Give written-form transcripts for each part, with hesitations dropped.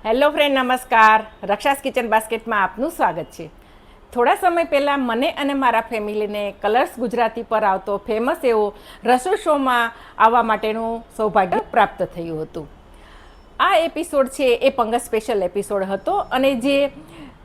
Hello friend, નમસ્કાર. રક્ષાસ kitchen બાસ્કેટમાં આપનું સ્વાગત છે. થોડા સમય પહેલાં મને અને મારા ફેમિલીને કલર્સ ગુજરાતી પર આવતો ફેમસ એવો રસોઈ શોમાં આવવા માટેનું સૌભાગ્ય પ્રાપ્ત થયું હતું. આ એપિસોડ છે એ પંગસ સ્પેશિયલ એપિસોડ હતો અને જે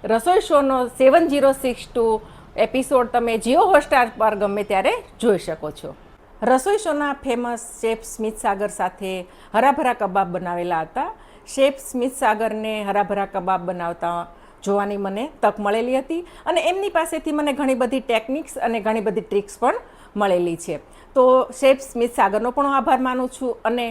રસોઈ શોનો 7062 એપિસોડ તમે જીઓ હોટસ્ટાર પર ગમે ત્યારે જોઈ શકો છો. રસોઈ શોના ફેમસ શેફ સ્મિત સાગર સાથે હરાભરા કબાબ બનાવેલા હતા. શેફ સ્મિત સાગરને હરાભરા કબાબ બનાવતા જોવાની મને તક મળેલી હતી અને એમની પાસેથી મને ઘણી બધી ટેકનિક્સ અને ઘણી બધી ટ્રિક્સ પણ મળેલી છે. તો શેફ સ્મિત સાગરનો પણ આભાર માનું છું અને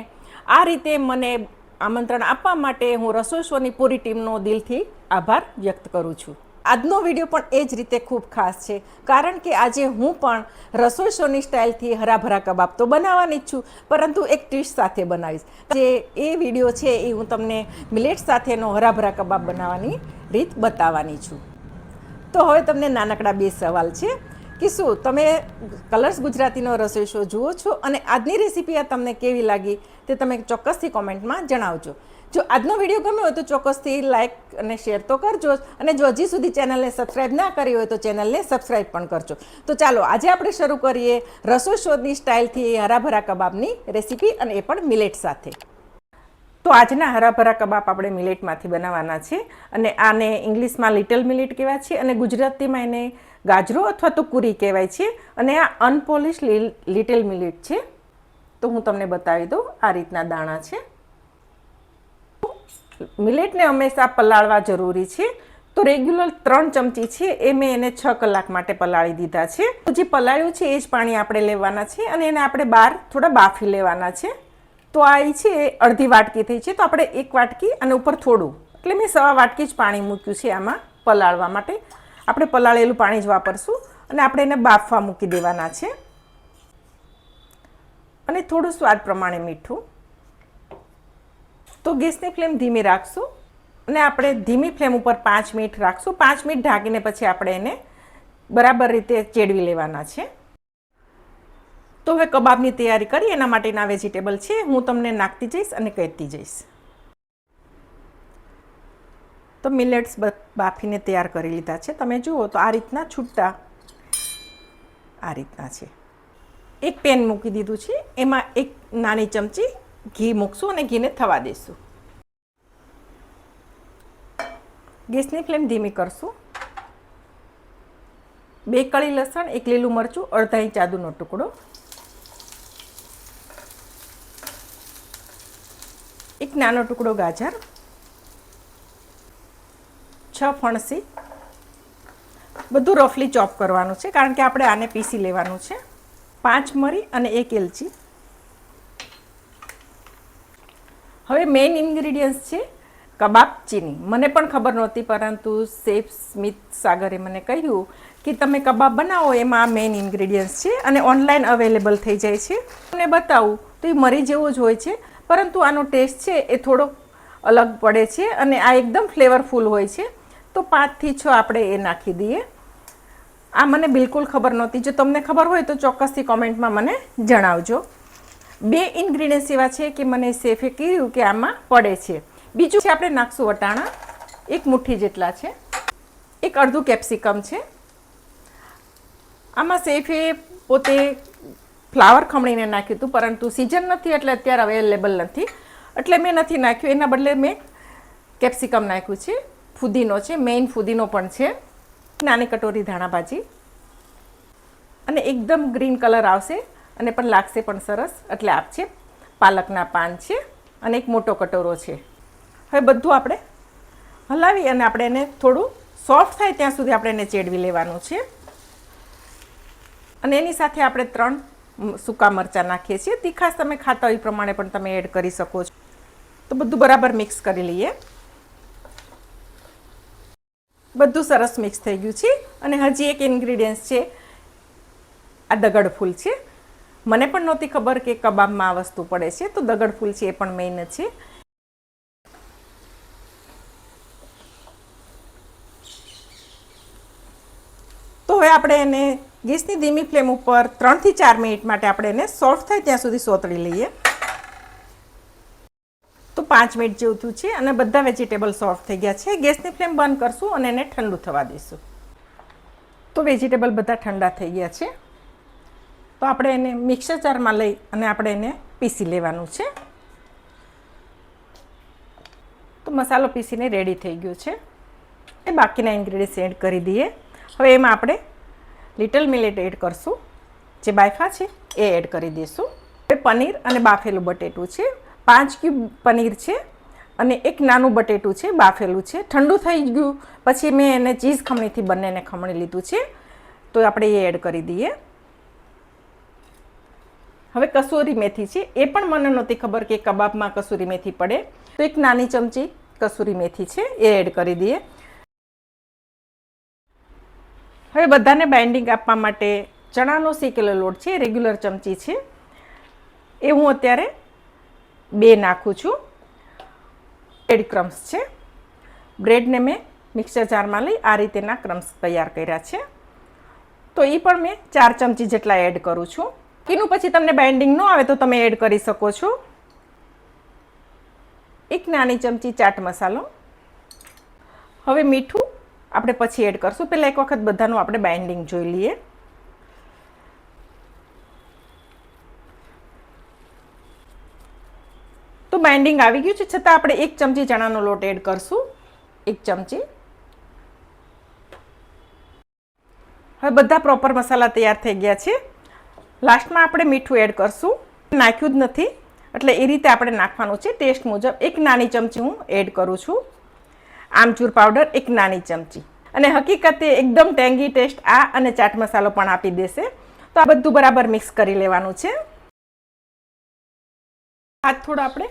આ રીતે મને આમંત્રણ આપવા માટે હું રસોઈ શોની પૂરી ટીમનો દિલથી આભાર વ્યક્ત કરું છું. આજનો વિડીયો પણ એ જ રીતે ખૂબ ખાસ છે કારણ કે આજે હું પણ રસોઈ શોની સ્ટાઇલથી હરાભરા કબાબ તો બનાવવાની જ છું, પરંતુ એક ટ્વિસ્ટ સાથે બનાવીશ. જે એ વિડીયો છે એ હું તમને મિલેટ સાથેનો હરાભરા કબાબ બનાવવાની રીત બતાવવાની છું. તો હવે તમને નાનકડા બે સવાલ છે કે શું તમે કલર્સ ગુજરાતીનો રસોઈ શો જુઓ છો અને આજની રેસીપી આ તમને કેવી લાગી તે તમે ચોક્કસથી કોમેન્ટમાં જણાવજો. જો આજનો વિડીયો ગમ્યો હોય તો ચોક્કસથી લાઇક અને શેર તો કરજો અને જો હજી સુધી ચેનલને સબસ્ક્રાઈબ ના કરી હોય તો ચેનલને સબસ્ક્રાઈબ પણ કરજો. તો ચાલો આજે આપણે શરૂ કરીએ રસોઈ શોની સ્ટાઇલથી હરાભરા કબાબની રેસીપી અને એ પણ મિલેટ સાથે. તો આજના હરાભરા કબાબ આપણે મિલેટમાંથી બનાવવાના છે અને આને ઇંગ્લિશમાં લિટલ મિલેટ કહેવાય છે અને ગુજરાતીમાં એને ગાજરો અથવા તો કુરી કહેવાય છે અને આ અનપોલિશ લિટલ મિલેટ છે. તો હું તમને બતાવી દઉં, આ રીતના દાણા છે. મિલેટને હંમેશા પલાળવા જરૂરી છે. તો રેગ્યુલર 3 ચમચી છે એ મેં એને 6 કલાક માટે પલાળી દીધા છે. તો જે પલાળ્યું છે એ જ પાણી આપણે લેવાના છે અને એને આપણે બહાર થોડા બાફી લેવાના છે. તો આ છે અડધી વાટકી થઈ છે, તો આપણે 1 વાટકી અને ઉપર થોડું એટલે મેં 1/4 વાટકી જ પાણી મૂક્યું છે આમાં પલાળવા માટે. આપણે પલાળેલું પાણી જ વાપરશું અને આપણે એને બાફવા મૂકી દેવાના છે અને થોડું સ્વાદ પ્રમાણે મીઠું. તો ગેસની ફ્લેમ ધીમી રાખશું અને આપણે ધીમી ફ્લેમ ઉપર 5 મિનિટ રાખશું. 5 મિનિટ ઢાંકીને પછી આપણે એને બરાબર રીતે ચેડવી લેવાના છે. તો હવે કબાબની તૈયારી કરી એના માટેના વેજીટેબલ છે હું તમને નાખતી જઈશ અને કહેતી જઈશ. તો મિલેટ્સ બાફીને તૈયાર કરી લીધા છે. તમે જુઓ તો આ રીતના છૂટા આ રીતના છે. એક પેન મૂકી દીધું છે, એમાં 1 નાની ચમચી ઘી મૂકશું અને ઘીને થવા દઈશું. ગેસની ફ્લેમ ધીમી કરશું. 2 કળી લસણ, 1 લીલું મરચું, અડધા ઇંચ આદુનો ટુકડો, 1 નાનો ટુકડો ગાજર, 6 ફણસી. બધું રફલી ચોપ કરવાનું છે કારણ કે આપણે આને પીસી લેવાનું છે. 5 મરી અને 1 એલચી. હવે મેઇન ઇન્ગ્રીડિયન્ટ્સ છે કબાબ ચીની. મને પણ ખબર નહોતી, પરંતુ શેફ સ્મિત સાગરે મને કહ્યું કે તમે કબાબ બનાવો એમાં આ મેઇન ઇન્ગ્રીડિયન્ટ્સ છે અને ઓનલાઈન અવેલેબલ થઈ જાય છે. તમને બતાવું તો એ મરી જેવો જ હોય છે, પરંતુ આનો ટેસ્ટ છે એ થોડો અલગ પડે છે અને આ એકદમ ફ્લેવરફુલ હોય છે. તો 5 થી 6 આપણે એ નાખી દઈએ. આ મને બિલકુલ ખબર નહોતી. જો તમને ખબર હોય તો ચોક્કસથી કોમેન્ટમાં મને જણાવજો. 2 ઇન્ગ્રીડિયન્ટ્સ એવા છે કે મને શેફે કહ્યું કે આમાં પડે છે. બીજું છે આપણે નાખશું વટાણા, 1 મુઠ્ઠી જેટલા છે, 1 અડધું કેપ્સિકમ છે. આમાં શેફે પોતે ફ્લાવર ખમણીને નાખ્યું હતું, પરંતુ સિઝન નથી એટલે અત્યારે અવેલેબલ નથી એટલે મેં નથી નાખ્યું. એના બદલે મેં કેપ્સિકમ નાખ્યું છે. ફુદીનો છે, મેઇન ફુદીનો પણ છે, નાની કટોરી ધાણાભાજી અને એકદમ ગ્રીન કલર આવશે અને પણ લાગશે પણ સરસ એટલે આપ છે. પાલકના પાન છે અને 1 મોટો કટોરો છે. હવે બધું આપણે હલાવી અને આપણે એને થોડું સોફ્ટ થાય ત્યાં સુધી આપણે એને ચેડવી લેવાનું છે અને એની સાથે આપણે 3 સૂકા મરચાં નાખીએ છીએ. તીખાશ તમે ખાતા હોય એ પ્રમાણે પણ તમે એડ કરી શકો છો. તો બધું બરાબર મિક્સ કરી લઈએ. બધું સરસ મિક્સ થઈ ગયું છે અને હજી એક ઇન્ગ્રીડિયન્ટ્સ છે, આ દગડ ફૂલ છે. મને પણ નહોતી ખબર કે કબાબમાં આ વસ્તુ પડે છે, તો દગડ ફૂલ છે એ પણ મેઇન છે. તો હવે આપણે એને ગેસની ધીમી ફ્લેમ ઉપર 3 થી 4 મિનિટ માટે આપણે એને સોફ્ટ થાય ત્યાં સુધી સોતળી લઈએ. તો 5 મિનિટ જેવું થયું છે અને બધા વેજીટેબલ સોફ્ટ થઈ ગયા છે. ગેસની ફ્લેમ બંધ કરશું અને એને ઠંડુ થવા દઈશું. તો વેજીટેબલ બધા ઠંડા થઈ ગયા છે. તો આપણે એને મિક્સર જારમાં લઈ અને આપણે એને પીસી લેવાનું છે. તો મસાલો પીસીને રેડી થઈ ગયો છે. એ બાકીના ઇન્ગ્રેડિયન્ટ્સ એડ કરી દઈએ. હવે એમાં આપણે લિટલ મિલેટ એડ કરશું. જે બાયફા છે એ એડ કરી દઈશું. હવે પનીર અને બાફેલું બટેટું છે. 5 ક્યુબ પનીર છે અને એક નાનું બટેટું છે, બાફેલું છે. ઠંડુ થઈ ગયું પછી મેં એને ચીઝ ખમણીથી બંનેને ખમણી લીધું છે. તો આપણે એ એડ કરી દઈએ. હવે કસૂરી મેથી છે. એ પણ મને નહોતી ખબર કે કબાબમાં કસૂરી મેથી પડે. તો એક નાની ચમચી કસૂરી મેથી છે એ એડ કરી દઈએ. હવે બધાને બાઇન્ડિંગ આપવા માટે ચણાનો શેકેલો લોટ છે, રેગ્યુલર ચમચી છે, એ હું અત્યારે 2 નાખું છું. બ્રેડ ક્રમ્સ છે. બ્રેડને મેં મિક્સર જારમાં લઈ આ રીતેના ક્રમ્સ તૈયાર કર્યા છે. તો એ પણ મેં 4 ચમચી જેટલા એડ કરું છું. એનું પછી તમને બાઇન્ડિંગ ન આવે તો તમે એડ કરી શકો છો. એક નાની ચમચી ચાટ મસાલો. હવે મીઠું આપણે પછી એડ કરશું. પહેલાં એક વખત બધાનું આપણે બાઇન્ડિંગ જોઈ લઈએ. તો બાઇન્ડિંગ આવી ગયું છે, છતાં આપણે 1 ચમચી ચણાનો લોટ એડ કરશું. 1 ચમચી. હવે બધા પ્રોપર મસાલા તૈયાર થઈ ગયા છે. લાસ્ટમાં આપણે મીઠું એડ કરશું. નાખ્યું જ નથી એટલે એ રીતે આપણે નાખવાનું છે ટેસ્ટ મુજબ. 1 નાની ચમચી હું એડ કરું છું. આમચૂર પાવડર 1 નાની ચમચી. અને હકીકતે એકદમ ટેંગી ટેસ્ટ આ અને ચાટ મસાલો પણ આપી દેશે. તો આ બધું બરાબર મિક્સ કરી લેવાનું છે. હાથ થોડો આપણે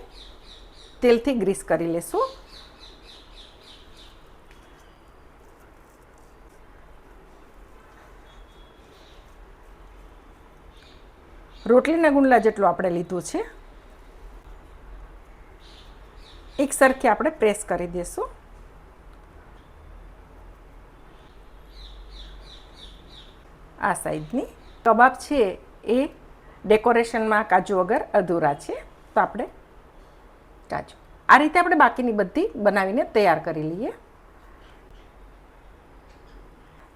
તેલથી ગ્રીસ કરી લેશું. રોટલીના ગુંડલા જેટલું આપણે લીધું છે. એક સરખી આપણે પ્રેસ કરી દઈશું. આ સાઈડની કબાબ છે એ ડેકોરેશનમાં કાજુ વગર અધૂરા છે. તો આપણે કાજુ આ રીતે આપણે બાકીની બધી બનાવીને તૈયાર કરી લઈએ.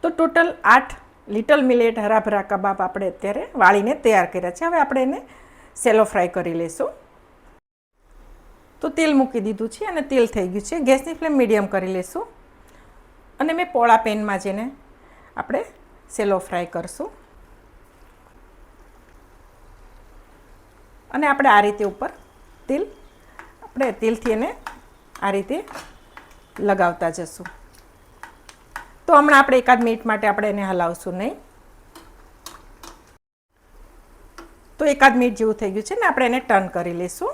તો ટોટલ 8 લિટલ મિલેટ હરાભરા કબાબ આપણે અત્યારે વાળીને તૈયાર કર્યા છે. હવે આપણે એને સેલો ફ્રાય કરી લઈશું. તો તેલ મૂકી દીધું છે અને તેલ થઈ ગયું છે. ગેસની ફ્લેમ મીડિયમ કરી લઈશું અને મેં પોળા પેનમાં જેને આપણે સેલો ફ્રાય કરશું. અને આપણે આ રીતે ઉપર આપણે તેલથી એને આ રીતે લગાવતા જશું. તો હમણાં આપણે 1 મિનિટ માટે આપણે એને હલાવશું નહીં. તો 1 મિનિટ જેવું થઈ ગયું છે ને આપણે એને ટર્ન કરી લઈશું.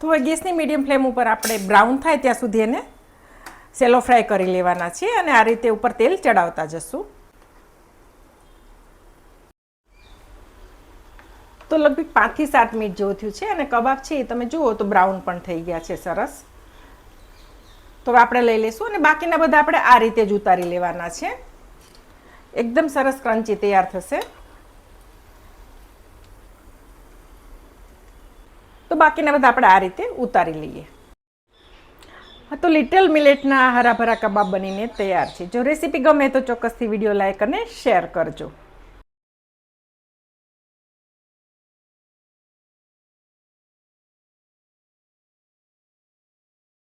તો હવે ગેસની મીડિયમ ફ્લેમ ઉપર આપણે બ્રાઉન થાય ત્યાં સુધી એને સેલો ફ્રાય કરી લેવાના છે અને આ રીતે ઉપર તેલ ચડાવતા જશું. તો લગભગ 5 થી 7 મિનિટ જેવું થયું છે અને કબાબ છે એ તમે જુઓ તો બ્રાઉન પણ થઈ ગયા છે સરસ. તો હવે આપણે લઈ લઈશું અને બાકીના બધા આપણે આ રીતે જ ઉતારી લેવાના છે. એકદમ સરસ ક્રન્ચી તૈયાર થશે. તો બાકીના બધા આપણે આ રીતે ઉતારી લઈએ. તો લિટલ મિલેટના હરાભરા કબાબ બનીને તૈયાર છે. જો રેસીપી ગમે તો ચોક્કસથી વિડીયો લાઈક અને શેર કરજો.